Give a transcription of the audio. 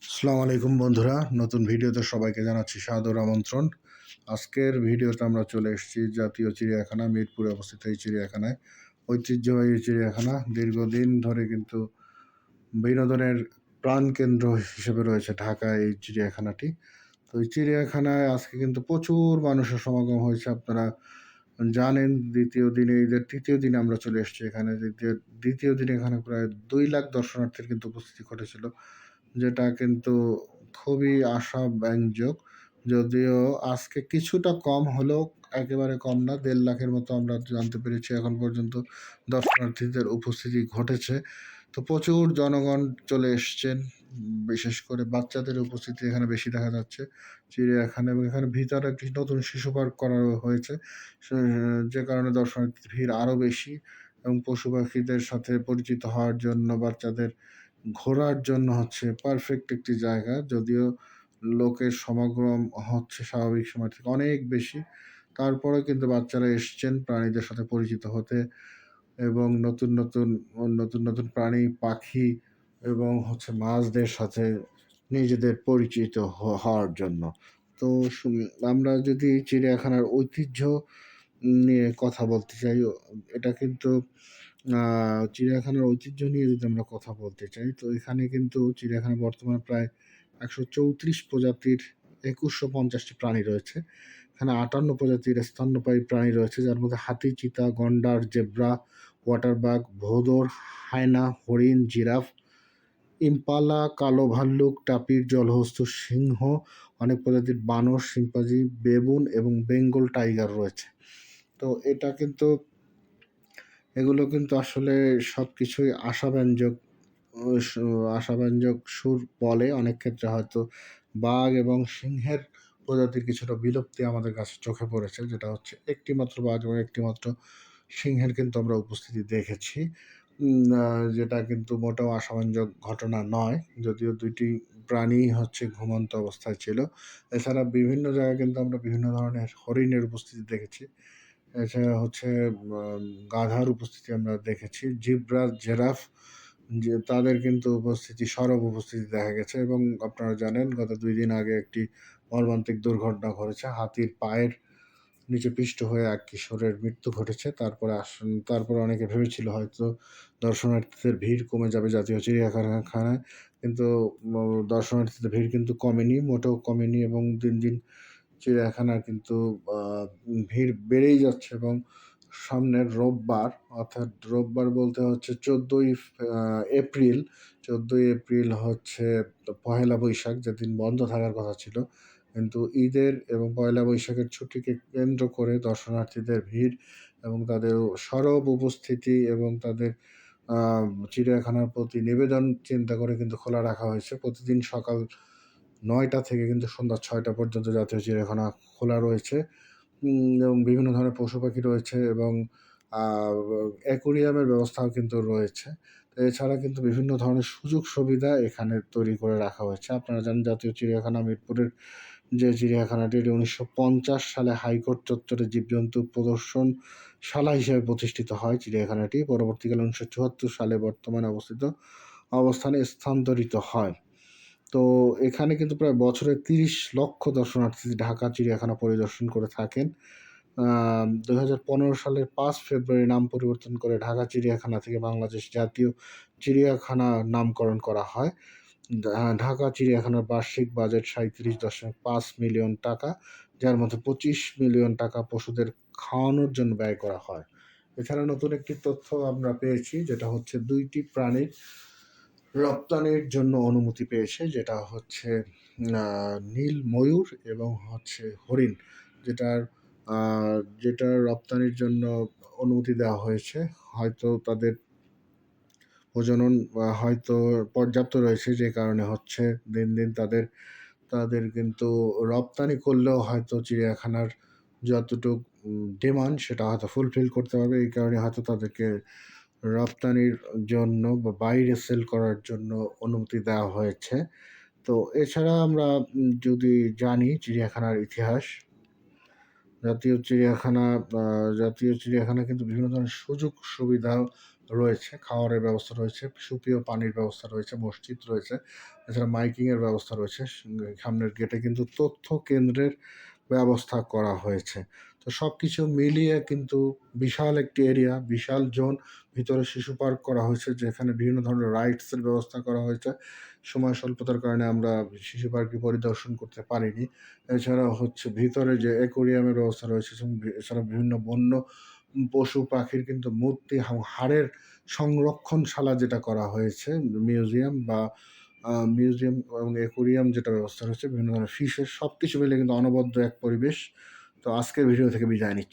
আসসালামু আলাইকুম বন্ধুরা, নতুন ভিডিওতে সবাইকে জানাচ্ছি সাদর আমন্ত্রণ। আজকের ভিডিওতে আমরা চলে এসেছি জাতীয় চিড়িয়াখানা, মিরপুরে অবস্থিত এই চিড়িয়াখানায়। ঐতিহ্যবাহী এই চিড়িয়াখানা দীর্ঘদিন ধরে কিন্তু বিনোদনের প্রাণকেন্দ্র হিসেবে রয়েছে ঢাকায় এই চিড়িয়াখানাটি। তো এই চিড়িয়াখানায় আজকে কিন্তু প্রচুর মানুষের সমাগম হয়েছে। আপনারা জানেন, দ্বিতীয় দিনে, ঈদের তৃতীয় দিনে আমরা চলে এসেছি এখানে। দ্বিতীয় দিনে এখানে প্রায় 2 লাখ দর্শনার্থীর কিন্তু উপস্থিতি ঘটেছিল, যেটা কিন্তু খুবই আশাব্যঞ্জক। যদিও আজকে কিছুটা কম হলেও একেবারে কম না, 1.5 লাখের মতো আমরা জানতে পেরেছি এখন পর্যন্ত দর্শনার্থীদের উপস্থিতি ঘটেছে। তো প্রচুর জনগণ চলে এসছেন, বিশেষ করে বাচ্চাদের উপস্থিতি এখানে বেশি দেখা যাচ্ছে চিড়িয়াখানা। এবং এখানে ভিতরে একটি নতুন শিশু পার্ক করা হয়েছে, যে কারণে দর্শনার্থীর ভিড় আরও বেশি। এবং পশু পাখিদের সাথে পরিচিত হওয়ার জন্য, বাচ্চাদের ঘোরার জন্য হচ্ছে পারফেক্ট একটি জায়গা। যদিও লোকের সমাগম হচ্ছে স্বাভাবিক সময় থেকে অনেক বেশি, তারপরেও কিন্তু বাচ্চারা এসছেন প্রাণীদের সাথে পরিচিত হতে এবং নতুন প্রাণী, পাখি এবং হচ্ছে মাছদের সাথে নিজেদের পরিচিত হওয়ার জন্য। তো আমরা যদি চিড়িয়াখানার ঐতিহ্য নিয়ে কথা বলতে চাই, এটা কিন্তু চিড়িয়াখানার ঐতিহ্য নিয়ে যদি আমরা কথা বলতে চাই, তো এখানে কিন্তু চিড়িয়াখানায় বর্তমানে প্রায় 134 প্রজাতির 2150টি প্রাণী রয়েছে। এখানে 58 প্রজাতির স্তন্যপায়ী প্রাণী রয়েছে, যার মধ্যে হাতি, চিতা, গন্ডার, জেব্রা, ওয়াটারবাগ, ভোঁদড়, হায়না, হরিণ, জিরাফ, ইম্পালা, কালো ভাল্লুক, টাপির, জলহস্তু, সিংহ, অনেক প্রজাতির বানর, শিম্পাঞ্জি, বেবুন এবং বেঙ্গল টাইগার রয়েছে। তো এগুলো কিন্তু আসলে সব কিছুই আশাব্যঞ্জক সুর বলে। অনেক ক্ষেত্রে হয়তো বাঘ এবং সিংহের প্রজাতির কিছুটা বিলুপ্তি আমাদের কাছে চোখে পড়েছে, যেটা হচ্ছে একটিমাত্র বাঘ এবং একটিমাত্র সিংহের কিন্তু আমরা উপস্থিতি দেখেছি, যেটা কিন্তু মোটেও আশাব্যঞ্জক ঘটনা নয়। যদিও দুইটি প্রাণী হচ্ছে ঘুমন্ত অবস্থায় ছিল। এছাড়া বিভিন্ন জায়গায় কিন্তু আমরা বিভিন্ন ধরনের হরিণের উপস্থিতি দেখেছি। এছাড়া হচ্ছে গাধার উপস্থিতি আমরা দেখেছি, জিব্রা, জেরাফ, যে তাদের কিন্তু সরব উপস্থিতি দেখা গেছে। এবং আপনারা জানেন, গত 2 দিন আগে একটি মর্মান্তিক দুর্ঘটনা ঘটেছে। হাতির পায়ের নিচে পিষ্ট হয়ে এক কিশোরের মৃত্যু ঘটেছে। তারপরে অনেকে ভেবেছিল হয়তো দর্শনার্থীদের ভিড় কমে যাবে জাতীয় চিড়িয়াখানায়, কিন্তু দর্শনার্থীদের ভিড় কিন্তু কমেনি, মোটেও কমেনি। এবং দিন দিন চিড়িয়াখানার কিন্তু ভিড় বেড়েই যাচ্ছে। এবং সামনের রোববার, অর্থাৎ রোববার বলতে হচ্ছে 14ই এপ্রিল, 14ই এপ্রিল হচ্ছে পহেলা বৈশাখ, যেদিন বন্ধ থাকার কথা ছিল, কিন্তু ঈদের এবং পয়লা বৈশাখের ছুটিকে কেন্দ্র করে দর্শনার্থীদের ভিড় এবং তাদের সরব উপস্থিতি এবং তাদের চিড়িয়াখানার প্রতি নিবেদন চিন্তা করে কিন্তু খোলা রাখা হয়েছে। প্রতিদিন সকাল 9টা থেকে কিন্তু সন্ধ্যা 6টা পর্যন্ত জাতীয় চিড়িয়াখানা খোলা রয়েছে। এবং বিভিন্ন ধরনের পশু পাখি রয়েছে এবং অ্যাকোরিয়ামের ব্যবস্থাও কিন্তু রয়েছে। তো এছাড়া কিন্তু বিভিন্ন ধরনের সুযোগ সুবিধা এখানে তৈরি করে রাখা হয়েছে। আপনারা জানেন, জাতীয় চিড়িয়াখানা মিরপুরের যে চিড়িয়াখানাটি, এটি 1950 সালে হাইকোর্ট চত্বরে জীবজন্তু প্রদর্শনশালা হিসেবে প্রতিষ্ঠিত হয় চিড়িয়াখানাটি। পরবর্তীকালে 1974 সালে বর্তমানে অবস্থানে স্থানান্তরিত হয়। তো এখানে কিন্তু প্রায় বছরে 30 লক্ষ দর্শনার্থী ঢাকা চিড়িয়াখানা পরিদর্শন করে থাকেন। 2015 সালের 5 ফেব্রুয়ারি নাম পরিবর্তন করে ঢাকা চিড়িয়াখানা থেকে বাংলাদেশ জাতীয় চিড়িয়াখানা নামকরণ করা হয়। ঢাকা চিড়িয়াখানার বার্ষিক বাজেট 37.5 মিলিয়ন টাকা, যার মধ্যে 25 মিলিয়ন টাকা পশুদের খাওয়ানোর জন্য ব্যয় করা হয়। এছাড়া নতুন একটি তথ্য আমরা পেয়েছি, যেটা হচ্ছে 2টি প্রাণীর রপ্তানির জন্য অনুমতি পেয়েছে, যেটা হচ্ছে নীল ময়ূর এবং হচ্ছে হরিণ, যেটার যেটার রপ্তানির জন্য অনুমতি দেওয়া হয়েছে। হয়তো তাদের প্রজনন হয়তো পর্যাপ্ত রয়েছে, যে কারণে হচ্ছে দিন দিন তাদের কিন্তু রপ্তানি করলেও হয়তো চিড়িয়াখানার যতটুক ডিমান্ড সেটা হয়তো ফুলফিল করতে পারবে। এই কারণে হয়তো তাদেরকে রপ্তানির জন্য বা বাইরে সেল করার জন্য অনুমতি দেওয়া হয়েছে। তো এছাড়া আমরা যদি জানি চিড়িয়াখানার ইতিহাস, জাতীয় চিড়িয়াখানা কিন্তু বিভিন্ন ধরনের সুযোগ সুবিধা রয়েছে, খাওয়ারের ব্যবস্থা রয়েছে, সুপেয় পানির ব্যবস্থা রয়েছে, মসজিদ রয়েছে, এছাড়া মাইকিংয়ের ব্যবস্থা রয়েছে। সামনের গেটে কিন্তু তথ্য কেন্দ্রের ব্যবস্থা করা হয়েছে। তো সবকিছু মিলিয়ে কিন্তু বিশাল একটি এরিয়া, বিশাল জোন। ভিতরে শিশু পার্ক করা হয়েছে, যেখানে বিভিন্ন ধরনের রাইডসের ব্যবস্থা করা হয়েছে। সময় স্বল্পতার কারণে আমরা শিশু পার্কটি পরিদর্শন করতে পারিনি। এছাড়াও হচ্ছে ভিতরে যে অ্যাকোয়ারিয়ামের ব্যবস্থা রয়েছে এবং এছাড়া বিভিন্ন বন্য পশু পাখির কিন্তু মূর্তি হাড়ের সংরক্ষণশালা যেটা করা হয়েছে, মিউজিয়াম বা মিউজিয়াম এবং অ্যাকোয়ারিয়াম যেটা ব্যবস্থা রয়েছে, বিভিন্ন ধরনের ফিশের সবকিছু মিলে কিন্তু অনবদ্য এক পরিবেশ। তো আজকের ভিডিও থেকে বিদায় নিচ্ছি।